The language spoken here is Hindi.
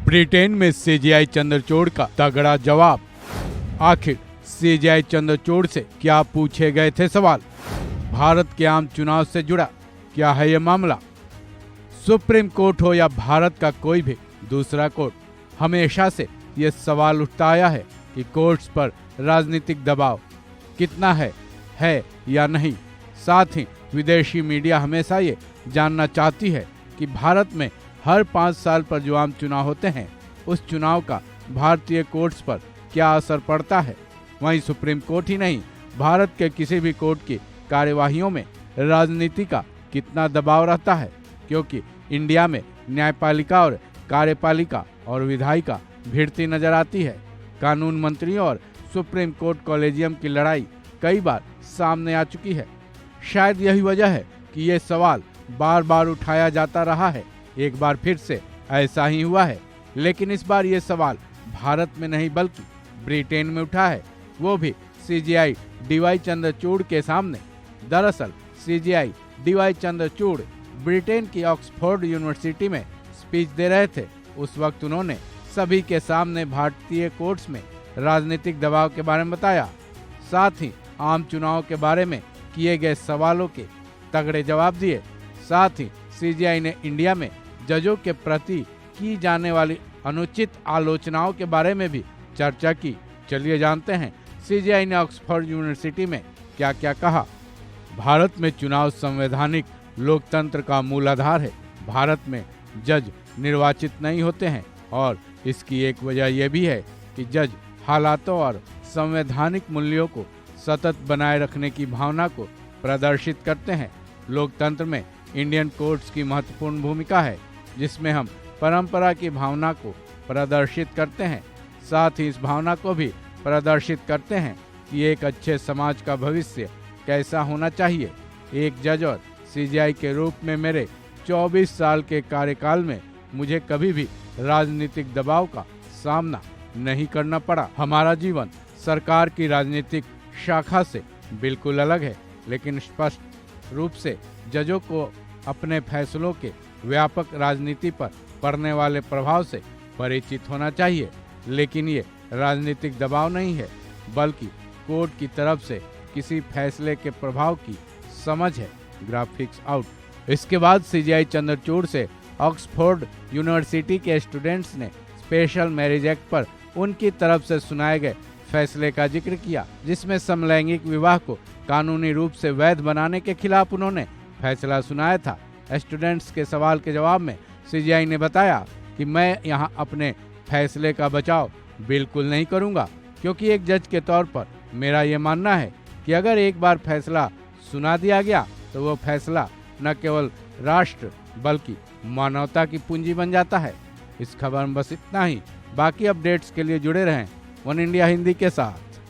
ब्रिटेन में सीजेआई चंद्रचूड़ का तगड़ा जवाब। आखिर सीजेआई चंद्रचूड़ से क्या पूछे गए थे सवाल? भारत के आम चुनाव से जुड़ा क्या है ये मामला? सुप्रीम कोर्ट हो या भारत का कोई भी दूसरा कोर्ट, हमेशा से ये सवाल उठता आया है कि कोर्ट्स पर राजनीतिक दबाव कितना है या नहीं। साथ ही विदेशी मीडिया हमेशा ये जानना चाहती है कि भारत में हर 5 साल पर जो आम चुनाव होते हैं, उस चुनाव का भारतीय कोर्ट्स पर क्या असर पड़ता है। वहीं सुप्रीम कोर्ट ही नहीं, भारत के किसी भी कोर्ट की कार्यवाहियों में राजनीति का कितना दबाव रहता है, क्योंकि इंडिया में न्यायपालिका और कार्यपालिका और विधायिका भिड़ती नजर आती है। कानून मंत्रियों और सुप्रीम कोर्ट कॉलेजियम की लड़ाई कई बार सामने आ चुकी है। शायद यही वजह है कि ये सवाल बार बार उठाया जाता रहा है। एक बार फिर से ऐसा ही हुआ है, लेकिन इस बार ये सवाल भारत में नहीं बल्कि ब्रिटेन में उठा है, वो भी सीजेआई डीवाई चंद्रचूड़ के सामने। दरअसल सीजेआई डीवाई चंद्रचूड़ ब्रिटेन की ऑक्सफोर्ड यूनिवर्सिटी में स्पीच दे रहे थे। उस वक्त उन्होंने सभी के सामने भारतीय कोर्ट्स में राजनीतिक दबाव के बारे में बताया, साथ ही आम चुनाव के बारे में किए गए सवालों के तगड़े जवाब दिए। साथ ही सीजेआई ने इंडिया में जजों के प्रति की जाने वाली अनुचित आलोचनाओं के बारे में भी चर्चा की। चलिए जानते हैं सीजेआई ने ऑक्सफोर्ड यूनिवर्सिटी में क्या क्या कहा। भारत में चुनाव संवैधानिक लोकतंत्र का मूल आधार है। भारत में जज निर्वाचित नहीं होते हैं और इसकी एक वजह यह भी है कि जज हालातों और संवैधानिक मूल्यों को सतत बनाए रखने की भावना को प्रदर्शित करते हैं। लोकतंत्र में इंडियन कोर्ट्स की महत्वपूर्ण भूमिका है, जिसमें हम परंपरा की भावना को प्रदर्शित करते हैं। साथ ही इस भावना को भी प्रदर्शित करते हैं कि एक अच्छे समाज का भविष्य कैसा होना चाहिए। एक जज और सीजेआई के रूप में मेरे 24 साल के कार्यकाल में मुझे कभी भी राजनीतिक दबाव का सामना नहीं करना पड़ा। हमारा जीवन सरकार की राजनीतिक शाखा से बिल्कुल अलग है, लेकिन स्पष्ट रूप से जजों को अपने फैसलों के व्यापक राजनीति पर पड़ने वाले प्रभाव से परिचित होना चाहिए। लेकिन ये राजनीतिक दबाव नहीं है, बल्कि कोर्ट की तरफ से किसी फैसले के प्रभाव की समझ है। Graphics out. इसके बाद सीजेआई चंद्रचूड़ से ऑक्सफोर्ड यूनिवर्सिटी के स्टूडेंट्स ने स्पेशल मैरिज एक्ट पर उनकी तरफ से सुनाए गए फैसले का जिक्र किया, जिसमें समलैंगिक विवाह को कानूनी रूप से वैध बनाने के खिलाफ उन्होंने फैसला सुनाया था। स्टूडेंट्स के सवाल के जवाब में सीजेआई ने बताया कि मैं यहां अपने फैसले का बचाव बिल्कुल नहीं करूंगा, क्योंकि एक जज के तौर पर मेरा ये मानना है कि अगर एक बार फैसला सुना दिया गया तो वो फैसला न केवल राष्ट्र बल्कि मानवता की पूंजी बन जाता है। इस खबर में बस इतना ही। बाकी अपडेट्स के लिए जुड़े रहें वन इंडिया हिंदी के साथ।